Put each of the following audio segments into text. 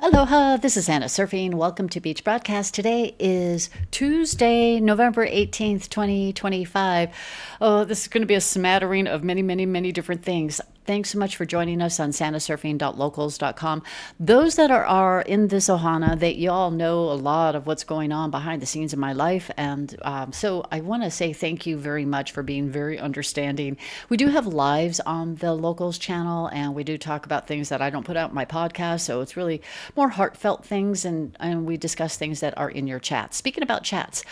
Aloha, this is Anna Surfing. Welcome to Beach Broadcast. Today is Tuesday, November 18th, 2025. Oh, this is going to be a smattering of many different things. Thanks so much for joining us on santasurfing.locals.com. Those that are in this ohana, that you all know a lot of what's going on behind the scenes in my life. And so I want to say thank you very much for being very understanding. We do have lives on the Locals channel, and we do talk about things that I don't put out in my podcast. So it's really more heartfelt things, and we discuss things that are in your chats. Speaking about chats,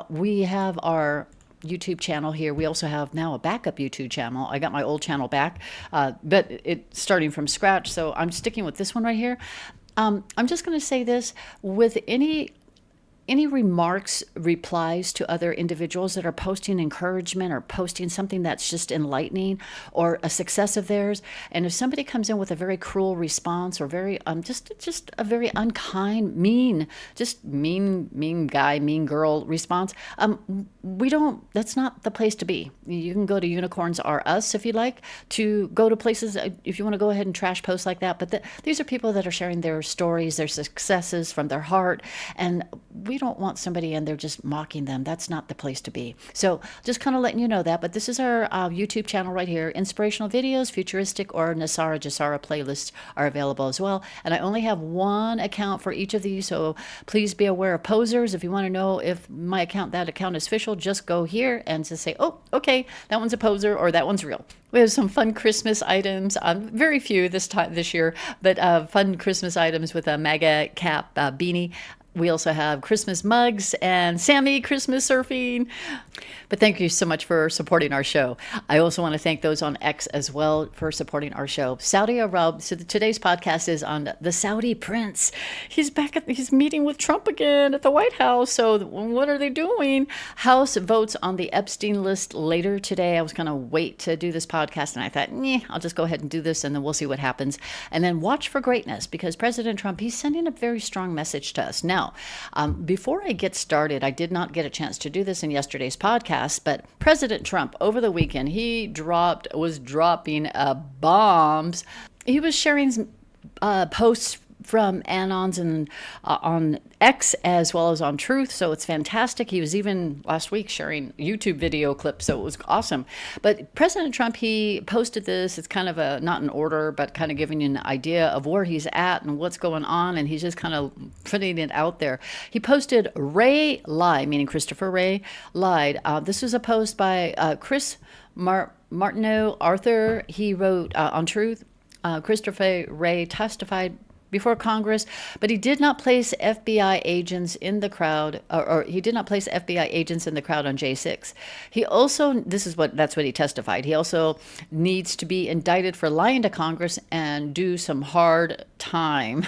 we have our YouTube channel here. We also have now a backup YouTube channel. I got my old channel back, but it's starting from scratch. So I'm sticking with this one right here. I'm just going to say this: with any remarks, replies to other individuals that are posting encouragement or posting something that's just enlightening or a success of theirs, and if somebody comes in with a very cruel response or very just a very unkind, mean guy, mean girl response, that's not the place to be. You can go to Unicorns Are Us if you like, to go to places if you want to go ahead and trash posts like that. But these are people that are sharing their stories, their successes from their heart, and we don't want somebody in there just mocking them. That's not the place to be. So just kind of letting you know that. But this is our YouTube channel right here. Inspirational videos, futuristic, or Nasara Jasara playlists are available as well. And I only have one account for each of these, so please be aware of posers. If you want to know if that account is official, just go here and just say, oh, okay, that one's a poser or that one's real. We have some fun Christmas items, very few this year, but fun Christmas items with a MAGA cap beanie. We also have Christmas mugs and Sammy Christmas surfing. But thank you so much for supporting our show. I also want to thank those on X as well for supporting our show. Saudi Arab. So today's podcast is on the Saudi prince. He's he's meeting with Trump again at the White House. So what are they doing? House votes on the Epstein list later today. I was going to wait to do this podcast, and I thought, I'll just go ahead and do this, and then we'll see what happens. And then watch for greatness, because President Trump, he's sending a very strong message to us. Now, before I get started, I did not get a chance to do this in yesterday's podcast, but President Trump over the weekend, he was dropping bombs. He was sharing posts from Anons and on X as well as on Truth, so it's fantastic. He was even last week sharing YouTube video clips, so it was awesome. But President Trump, he posted this. It's kind of not in order, but kind of giving you an idea of where he's at and what's going on, and he's just kind of putting it out there. He posted Ray Lie, meaning Christopher Ray lied. This was a post by Chris Martineau Arthur. He wrote on Truth, Christopher Ray testified before Congress, but he did not place FBI agents in the crowd, or he did not place FBI agents in the crowd on J6. He also, that's what he testified. He also needs to be indicted for lying to Congress and do some hard time.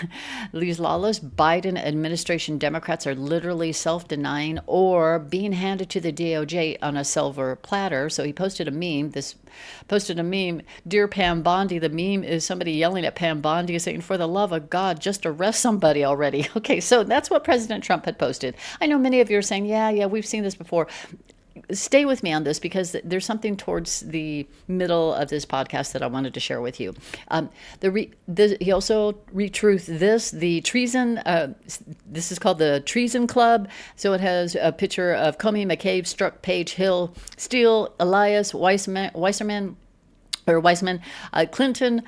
These lawless Biden administration Democrats are literally self-denying or being handed to the DOJ on a silver platter. So he posted a meme. Dear Pam Bondi. The meme is somebody yelling at Pam Bondi saying, for the love of God, just arrest somebody already. Okay, so that's what President Trump had posted. I know many of you are saying, yeah, we've seen this before. Stay with me on this, because there's something towards the middle of this podcast that I wanted to share with you. He also retruthed the treason. This is called the Treason Club. So it has a picture of Comey, McCabe, Strzok, Page, Hill, Steele, Elias, Weissman, Clinton,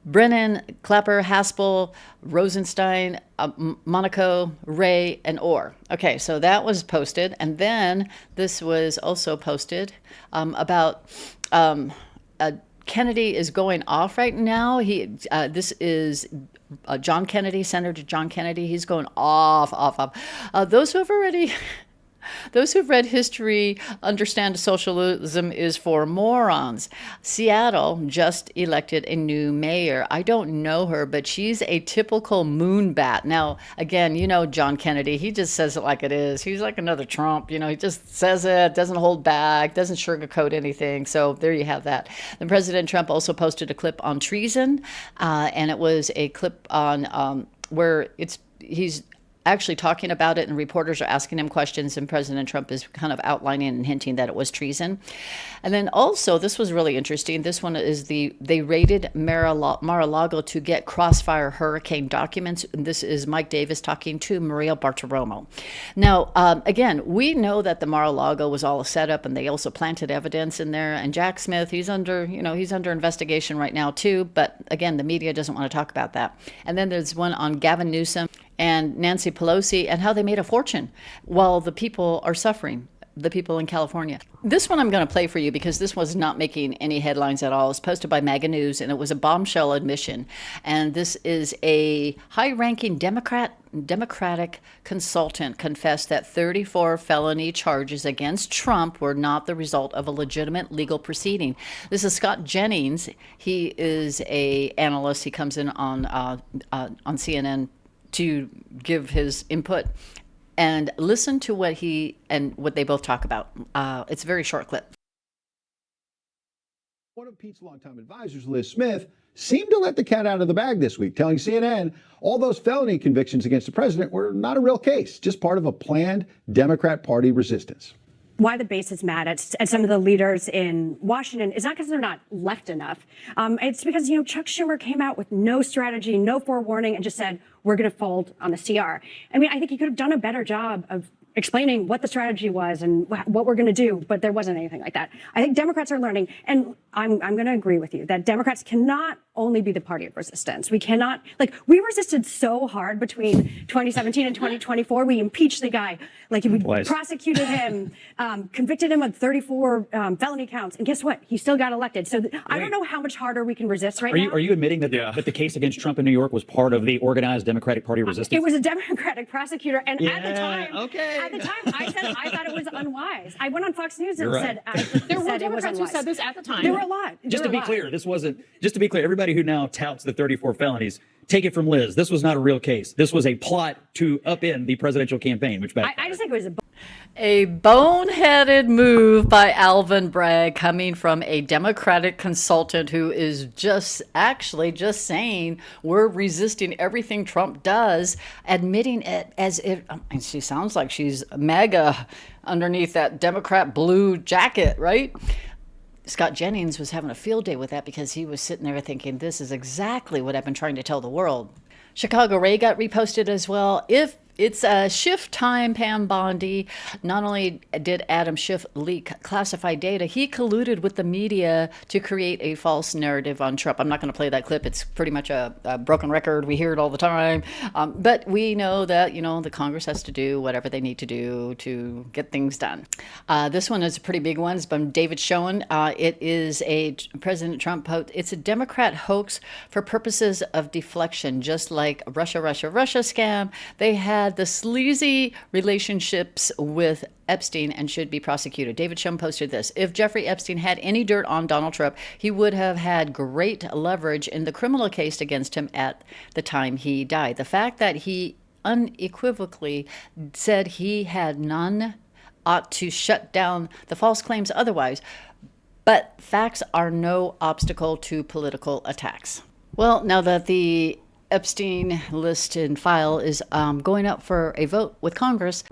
Brennan, Clapper, Haspel, Rosenstein, Monaco, Ray, and Orr. Okay, so that was posted. And then this was also posted about Kennedy is going off right now. This is John Kennedy, Senator John Kennedy. He's going off. Those who've read history understand socialism is for morons. Seattle just elected a new mayor. I don't know her, but she's a typical moonbat. Now, again, John Kennedy, he just says it like it is. He's like another Trump. He just says it, doesn't hold back, doesn't sugarcoat anything. So there you have that. Then President Trump also posted a clip on treason, and it was a clip on where he's actually talking about it, and reporters are asking him questions, and President Trump is kind of outlining and hinting that it was treason. And then also, this was really interesting. This one is they raided Mar-a-Lago to get Crossfire hurricane documents. And this is Mike Davis talking to Maria Bartiromo. Now, again, we know that the Mar-a-Lago was all a setup, and they also planted evidence in there. And Jack Smith, he's under investigation right now too. But again, the media doesn't want to talk about that. And then there's one on Gavin Newsom and Nancy Pelosi and how they made a fortune while the people are suffering, the people in California. This one I'm going to play for you because this was not making any headlines at all. It's posted by MAGA News, and it was a bombshell admission. And this is a high-ranking Democratic consultant confessed that 34 felony charges against Trump were not the result of a legitimate legal proceeding. This is Scott Jennings. He is a analyst. He comes in on CNN to give his input, and listen to what they both talk about. It's a very short clip. One of Pete's longtime advisors, Liz Smith, seemed to let the cat out of the bag this week, telling CNN all those felony convictions against the president were not a real case, just part of a planned Democrat Party resistance. Why the base is mad at some of the leaders in Washington is not because they're not left enough. It's because, Chuck Schumer came out with no strategy, no forewarning, and just said, we're going to fold on the CR. I mean, I think he could have done a better job of explaining what the strategy was and what we're going to do, but there wasn't anything like that. I think Democrats are learning, and I'm going to agree with you, that Democrats cannot only be the party of resistance. We cannot, we resisted so hard between 2017 and 2024. We impeached the guy, we prosecuted him, convicted him of 34 felony counts, and guess what? He still got elected. So I don't know how much harder we can resist now. Are you admitting that, that the case against Trump in New York was part of the organized Democratic Party resistance? It was a Democratic prosecutor, and at the time, I said I thought it was unwise. I went on Fox News and said there were Democrats who said this at the time. There were a lot. Just to be clear, everybody who now touts the 34 felonies, take it from Liz. This was not a real case. This was a plot to upend the presidential campaign, which backfired. I just think it was a boneheaded move by Alvin Bragg coming from a Democratic consultant who is just saying we're resisting everything Trump does, admitting it as if, and she sounds like she's MAGA underneath that Democrat blue jacket, right? Scott Jennings was having a field day with that because he was sitting there thinking, this is exactly what I've been trying to tell the world. Chicago Ray got reposted as well. If it's a Schiff time, Pam Bondi. Not only did Adam Schiff leak classified data, he colluded with the media to create a false narrative on Trump. I'm not going to play that clip. It's pretty much a broken record. We hear it all the time. But we know that, the Congress has to do whatever they need to do to get things done. This one is a pretty big one. It's by David Schoen. It is a President Trump post. It's a Democrat hoax for purposes of deflection, just like Russia scam. They had the sleazy relationships with Epstein and should be prosecuted. David Schoen posted this. If Jeffrey Epstein had any dirt on Donald Trump, he would have had great leverage in the criminal case against him at the time he died. The fact that he unequivocally said he had none ought to shut down the false claims otherwise. But facts are no obstacle to political attacks. Well, now that the Epstein list and file is going up for a vote with Congress,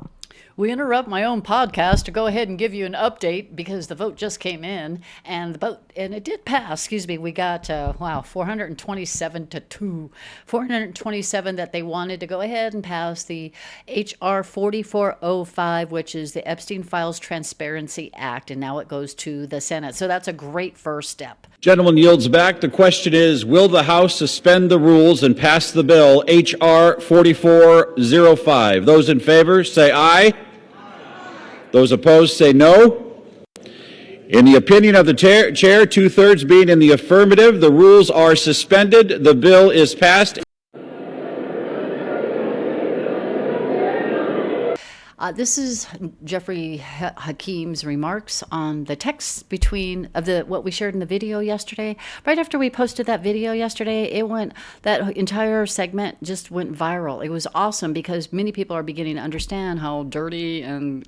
we interrupt my own podcast to go ahead and give you an update because the vote just came in and it did pass. We got 427 to 2, 427 that they wanted to go ahead and pass the HR 4405, which is the Epstein Files Transparency Act, and now it goes to the Senate. So that's a great first step. Gentleman yields back. The question is, will the House suspend the rules and pass the bill HR 4405? Those in favor say aye. Those opposed say no. In the opinion of the chair, 2/3 being in the affirmative, the rules are suspended. The bill is passed. This is Jeffrey Hakim's remarks on the text between what we shared in the video yesterday. Right after we posted that video yesterday, that entire segment just went viral. It was awesome because many people are beginning to understand how dirty and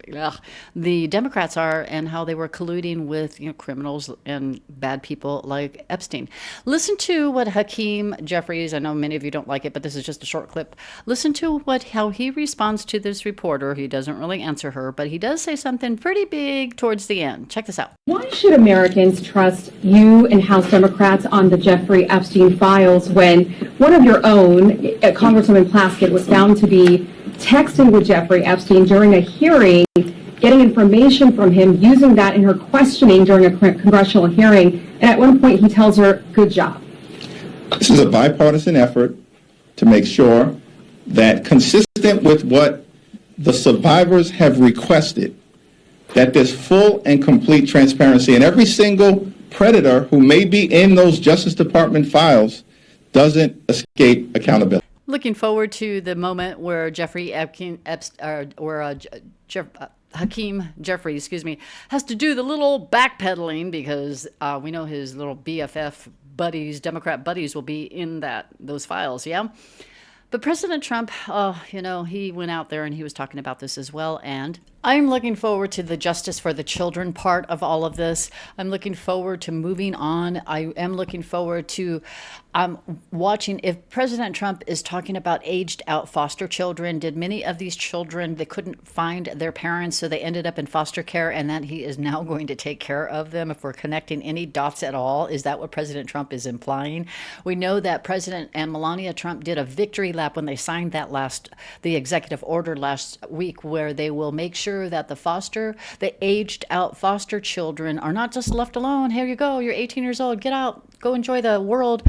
the Democrats are and how they were colluding with criminals and bad people like Epstein. Listen to what Hakim Jeffries, I know many of you don't like it, but this is just a short clip. Listen to how he responds to this reporter. He doesn't really answer her, but he does say something pretty big towards the end. Check this out. Why should Americans trust you and House Democrats on the Jeffrey Epstein files when one of your own, Congresswoman Plaskett, was found to be texting with Jeffrey Epstein during a hearing, getting information from him, using that in her questioning during a congressional hearing, and at one point he tells her, "Good job." This is a bipartisan effort to make sure that, consistent with what the survivors have requested, that there's full and complete transparency, and every single predator who may be in those Justice Department files doesn't escape accountability. Looking forward to the moment where Hakim Jeffries, has to do the little backpedaling because we know his little BFF buddies, Democrat buddies, will be in those files, yeah? But President Trump, he went out there and he was talking about this as well. And I'm looking forward to the justice for the children part of all of this. I'm looking forward to moving on. I am looking forward to watching if President Trump is talking about aged out foster children. Did many of these children, they couldn't find their parents, so they ended up in foster care, and that he is now going to take care of them? If we're connecting any dots at all, is that what President Trump is implying? We know that President and Melania Trump did a victory lap when they signed the executive order last week, where they will make sure that the aged out foster children are not just left alone. Here you go, you're 18 years old, get out, go enjoy the world,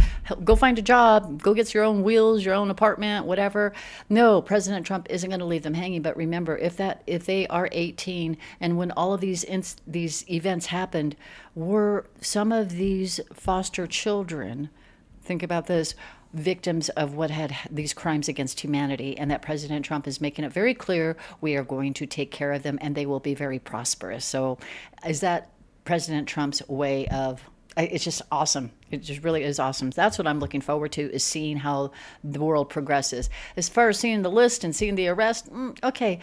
go find a job, go get your own wheels, your own apartment, whatever. No, President Trump isn't going to leave them hanging. But remember, if they are 18, and when all of these events happened, were some of these foster children, think about this, victims of what had these crimes against humanity, and that President Trump is making it very clear we are going to take care of them and they will be very prosperous. So is that President Trump's way of, it's just awesome. It just really is awesome. That's what I'm looking forward to, is seeing how the world progresses. As far as seeing the list and seeing the arrest, okay,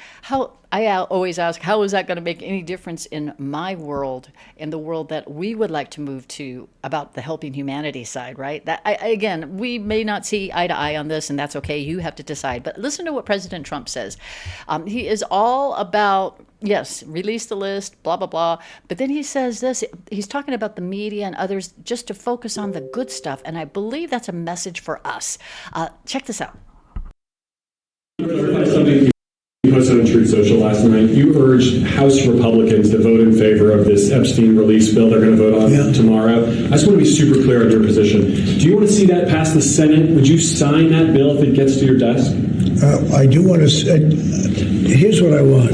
I always ask, how is that going to make any difference in my world, in the world that we would like to move to, about the helping humanity side, right? Again, we may not see eye to eye on this, and that's okay. You have to decide. But listen to what President Trump says. He is all about, yes, release the list, blah, blah, blah. But then he says this, he's talking about the media and others just to focus on the good stuff. And I believe that's a message for us. Check this out. Something you posted on Truth Social last night. You urged House Republicans to vote in favor of this Epstein release bill they're going to vote on tomorrow. I just want to be super clear on your position. Do you want to see that pass the Senate? Would you sign that bill if it gets to your desk? I do want to. Here's what I want.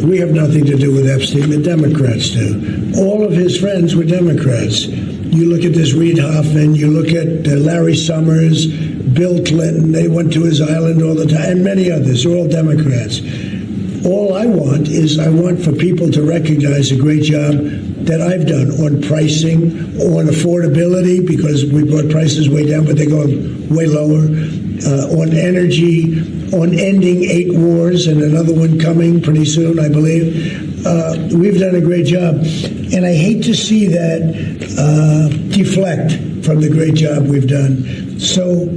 We have nothing to do with Epstein. The Democrats do. All of his friends were Democrats. You look at this Reid Hoffman, you look at Larry Summers, Bill Clinton, they went to his island all the time, and many others. They're all Democrats. All I want for people to recognize a great job that I've done on pricing, on affordability, because we brought prices way down, but they're going way lower, on energy, on ending 8 wars, and another one coming pretty soon, I believe. We've done a great job. And I hate to see that deflect from the great job we've done. So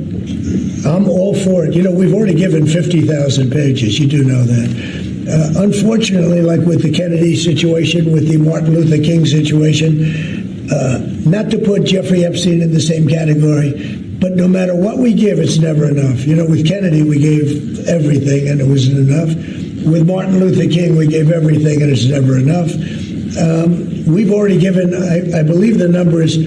I'm all for it. You know, we've already given 50,000 pages. You do know that. Unfortunately, like with the Kennedy situation, with the Martin Luther King situation, not to put Jeffrey Epstein in the same category, but no matter what we give, it's never enough. You know, with Kennedy, we gave everything and it wasn't enough. With Martin Luther King, we gave everything and it's never enough. We've already given, I believe the number is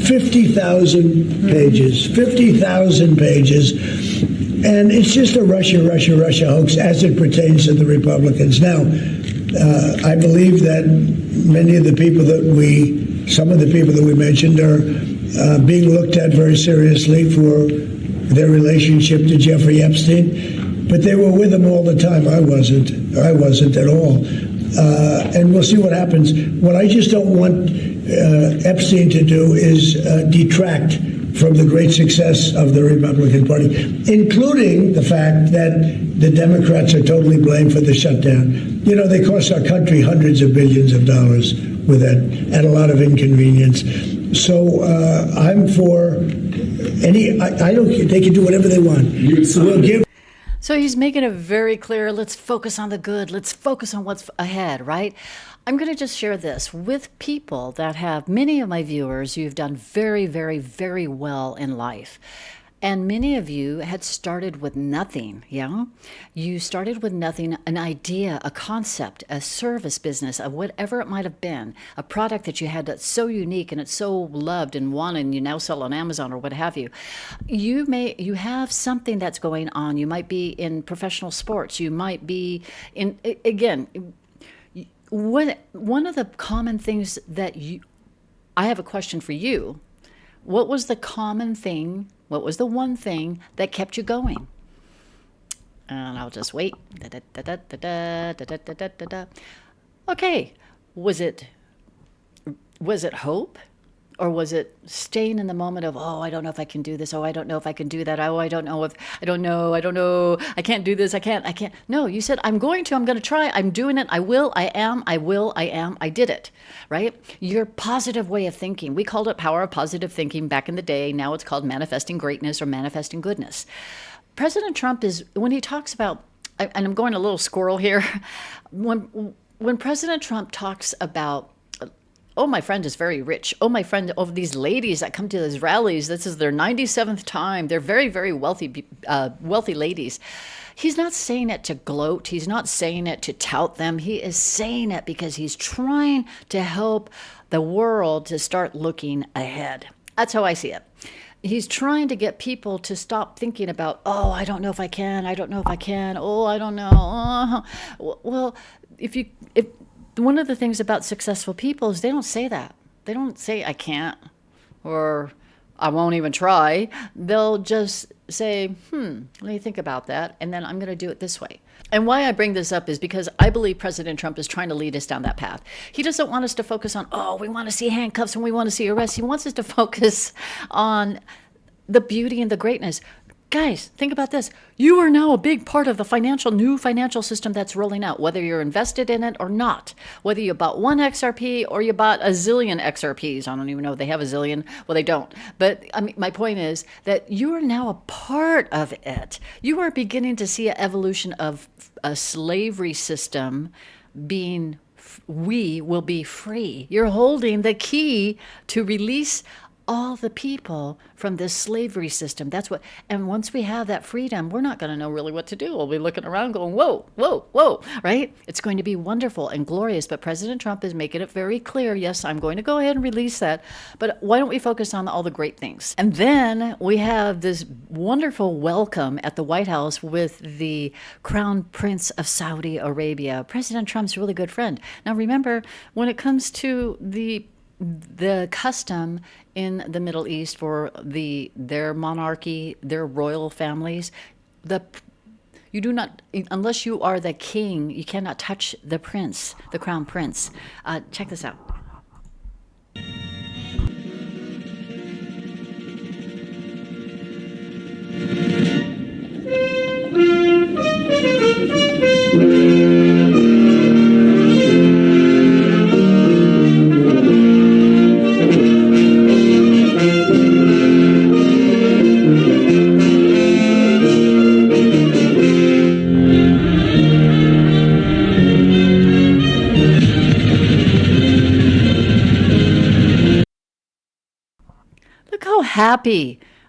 50,000 pages. 50,000 pages. And it's just a Russia hoax as it pertains to the Republicans. Now, I believe that some of the people that we mentioned are being looked at very seriously for their relationship to Jeffrey Epstein. But they were with him all the time. I wasn't. I wasn't at all. And we'll see what happens. What I just don't want Epstein to do is detract from the great success of the Republican Party, including the fact that the Democrats are totally blamed for the shutdown. You know, they cost our country hundreds of billions of dollars with that, at a lot of inconvenience. So I'm for any. I don't. They can do whatever they want. We'll give. So he's making it very clear. Let's focus on the good. Let's focus on what's ahead, right? I'm going to just share this with people that have many of my viewers. You've done very, very, very well in life. And many of you had started with nothing, yeah? You started with nothing, an idea, a concept, a service business, whatever it might have been, a product that you had that's so unique and it's so loved and wanted, and you now sell on Amazon or what have you. You have something that's going on. You might be in professional sports. You might be in, again, one of the common things that I have a question for you. What was the common thing? What was the one thing that kept you going? And I'll just wait. Okay, was it hope? Or was it staying in the moment of, oh, I don't know if I can do this. Oh, I don't know if I can do that. Oh, I don't know. I can't do this. I can't. No, you said, I'm going to try. I'm doing it. I will, I am, I did it, right? Your positive way of thinking. We called it power of positive thinking back in the day. Now it's called manifesting greatness or manifesting goodness. President Trump when he talks about, and I'm going a little squirrel here, when President Trump talks about, oh, my friend is very rich. Oh, my friend, these ladies that come to these rallies, this is their 97th time. They're very, very wealthy ladies. He's not saying it to gloat. He's not saying it to tout them. He is saying it because he's trying to help the world to start looking ahead. That's how I see it. He's trying to get people to stop thinking about, oh, I don't know if I can. I don't know if I can. Oh, I don't know. Well, if one of the things about successful people is they don't say that. They don't say, I can't, or I won't even try. They'll just say, let me think about that, and then I'm going to do it this way. And why I bring this up is because I believe President Trump is trying to lead us down that path. He doesn't want us to focus on, oh, we want to see handcuffs and we want to see arrests. He wants us to focus on the beauty and the greatness. Guys, think about this. You are now a big part of the new financial system that's rolling out, whether you're invested in it or not. Whether you bought one XRP or you bought a zillion XRPs. I don't even know if they have a zillion. Well, they don't. But I mean, my point is that you are now a part of it. You are beginning to see an evolution of a slavery system being, we will be free. You're holding the key to release all the people from this slavery system. That's what, and once we have that freedom, we're not going to know really what to do. We'll be looking around going, whoa, whoa, whoa, right? It's going to be wonderful and glorious, but President Trump is making it very clear, yes, I'm going to go ahead and release that, but why don't we focus on all the great things? And then we have this wonderful welcome at the White House with the Crown Prince of Saudi Arabia. President Trump's really good friend. Now remember, when it comes to the custom in the Middle East for their monarchy, their royal families, you do not, unless you are the king, you cannot touch the prince, the crown prince. Check this out.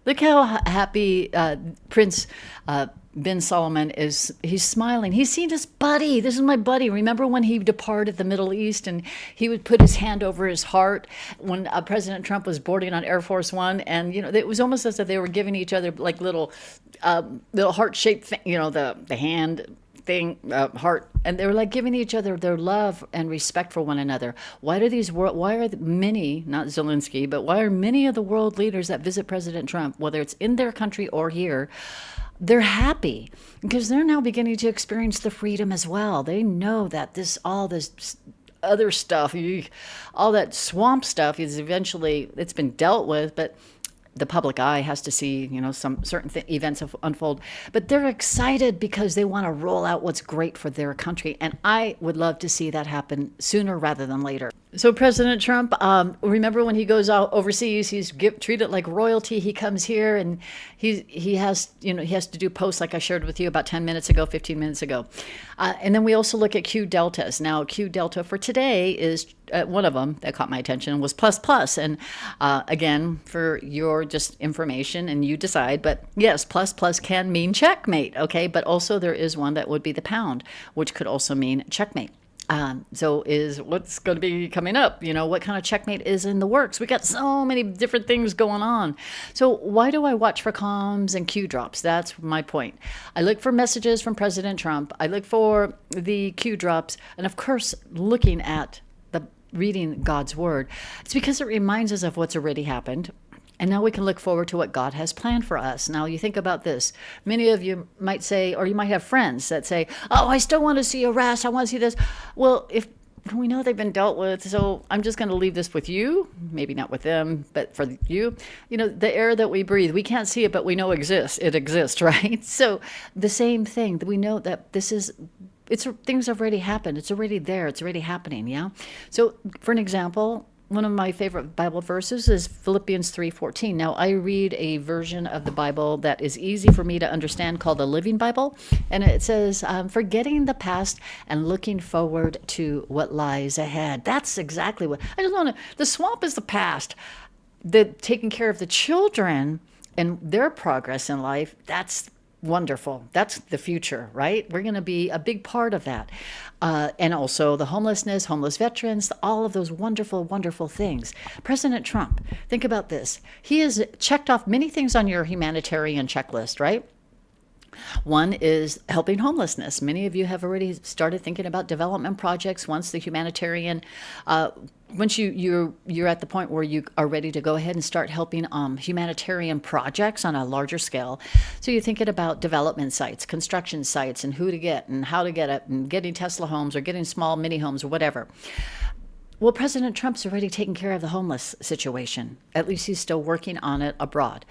Look how happy Prince bin Salman is. He's smiling. He's seen his buddy. This is my buddy. Remember when he departed the Middle East and he would put his hand over his heart when President Trump was boarding on Air Force One, and it was almost as if they were giving each other like little heart-shaped thing, the hand thing, heart, and they were like giving each other their love and respect for one another. Why are many, not Zelensky, but why are many of the world leaders that visit President Trump, whether it's in their country or here, they're happy because they're now beginning to experience the freedom as well. They know that all this other stuff, all that swamp stuff is eventually, it's been dealt with, but the public eye has to see, some certain events unfold. But they're excited because they want to roll out what's great for their country. And I would love to see that happen sooner rather than later. So President Trump, remember when he goes out overseas, he's treated like royalty. He comes here and he has to do posts like I shared with you about 10 minutes ago, 15 minutes ago. And then we also look at Q deltas. Now, Q delta for today is one of them that caught my attention was plus. And again, for your just information and you decide, but yes, plus can mean checkmate. Okay. But also there is one that would be the pound, which could also mean checkmate. So is what's going to be coming up? What kind of checkmate is in the works? We got so many different things going on. So why do I watch for comms and Q drops? That's my point. I look for messages from President Trump. I look for the Q drops. And of course, looking at reading God's word. It's because it reminds us of what's already happened. And now we can look forward to what God has planned for us. Now you think about this. Many of you might say, or you might have friends that say, oh, I still want to see arrest. I want to see this. Well, if we know they've been dealt with, so I'm just going to leave this with you, maybe not with them, but for you, the air that we breathe, we can't see it, but we know it exists, right? So the same thing, we know that things have already happened. It's already there. It's already happening. Yeah. So for an example, one of my favorite Bible verses is Philippians 3:14. Now I read a version of the Bible that is easy for me to understand called the Living Bible. And it says, forgetting the past and looking forward to what lies ahead. That's exactly what I just want to, the swamp is the past. The taking care of the children and their progress in life, that's wonderful. That's the future, right? We're going to be a big part of that. And also the homeless veterans, all of those wonderful, wonderful things. President Trump, think about this. He has checked off many things on your humanitarian checklist, right? One is helping homelessness. Many of you have already started thinking about development projects once the humanitarian, once you're at the point where you are ready to go ahead and start helping humanitarian projects on a larger scale. So you're thinking about development sites, construction sites, and who to get and how to get it, and getting Tesla homes or getting small mini homes or whatever. Well, President Trump's already taken care of the homeless situation. At least he's still working on it abroad.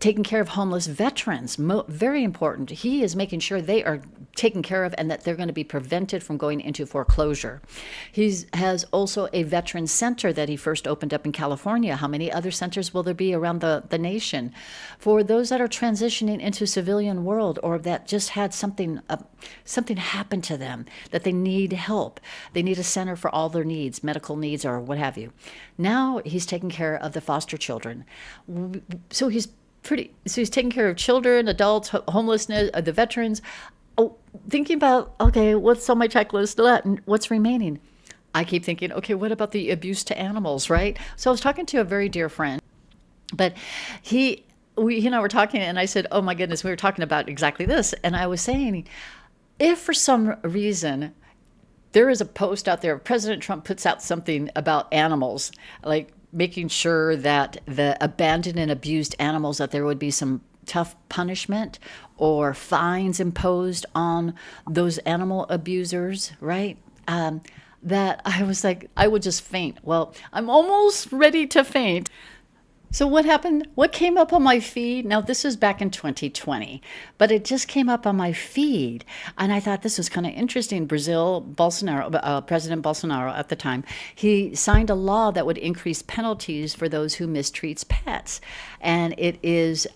Taking care of homeless veterans, very important. He is making sure they are taken care of and that they're going to be prevented from going into foreclosure. He has also a veteran center that he first opened up in California. How many other centers will there be around the nation? For those that are transitioning into civilian world or that just had something happen to them, that they need help. They need a center for all their needs, medical needs or what have you. Now he's taking care of the foster children. So he's taking care of children, adults, homelessness, the veterans. Oh, thinking about, okay, what's on my checklist? What's remaining? I keep thinking, okay, what about the abuse to animals, right? So I was talking to a very dear friend, but he and I were talking, and I said, oh my goodness, we were talking about exactly this. And I was saying, if for some reason there is a post out there, President Trump puts out something about animals, like making sure that the abandoned and abused animals, that there would be some tough punishment or fines imposed on those animal abusers, right? That I was like, I would just faint. Well, I'm almost ready to faint. So what happened? What came up on my feed? Now, this is back in 2020, but it just came up on my feed. And I thought this was kind of interesting. President Bolsonaro at the time, he signed a law that would increase penalties for those who mistreats pets. And it is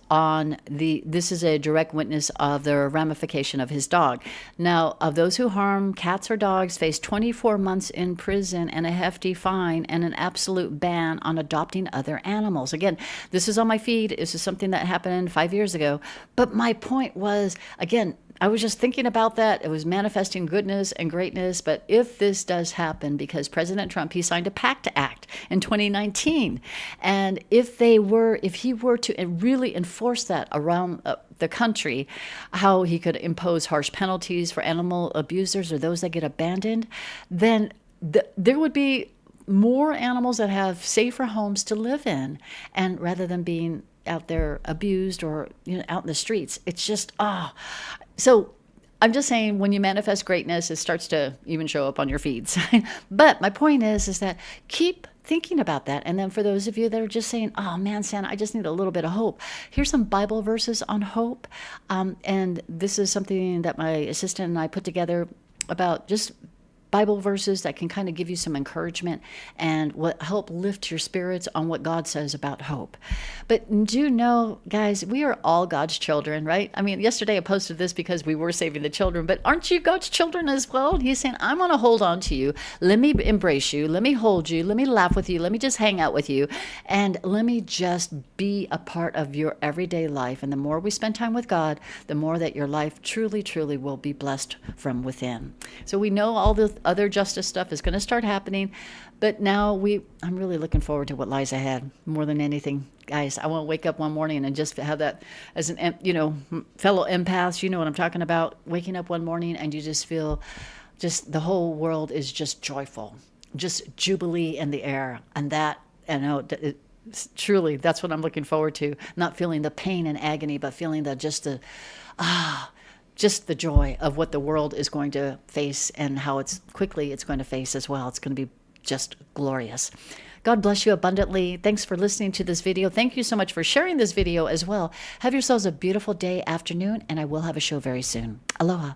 this is a direct witness of the ramification of his dog. Now, of those who harm cats or dogs face 24 months in prison and a hefty fine and an absolute ban on adopting other animals. Again, this is on my feed. This is something that happened 5 years ago. But my point was, again, I was just thinking about that. It was manifesting goodness and greatness. But if this does happen, because President Trump, he signed a PACT Act in 2019. And if he were to really enforce that around the country, how he could impose harsh penalties for animal abusers or those that get abandoned, then there would be more animals that have safer homes to live in, and rather than being out there abused or, out in the streets. It's just, So I'm just saying, when you manifest greatness, it starts to even show up on your feeds. But my point is that keep thinking about that. And then for those of you that are just saying, oh man, Santa, I just need a little bit of hope. Here's some Bible verses on hope. And this is something that my assistant and I put together about just Bible verses that can kind of give you some encouragement and what help lift your spirits on what God says about hope. But do know, guys, we are all God's children, right? I mean, yesterday I posted this because we were saving the children, but aren't you God's children as well? And he's saying, I'm going to hold on to you. Let me embrace you. Let me hold you. Let me laugh with you. Let me just hang out with you. And let me just be a part of your everyday life. And the more we spend time with God, the more that your life truly, truly will be blessed from within. So we know all the other justice stuff is going to start happening, but now I'm really looking forward to what lies ahead more than anything. Guys, I want to wake up one morning and just have that as an, fellow empaths, you know what I'm talking about, waking up one morning and you just feel just the whole world is just joyful, just jubilee in the air. And that, truly, that's what I'm looking forward to. Not feeling the pain and agony, but feeling just the joy of what the world is going to face and how it's going to face as well. It's going to be just glorious. God bless you abundantly. Thanks for listening to this video. Thank you so much for sharing this video as well. Have yourselves a beautiful day, afternoon, and I will have a show very soon. Aloha.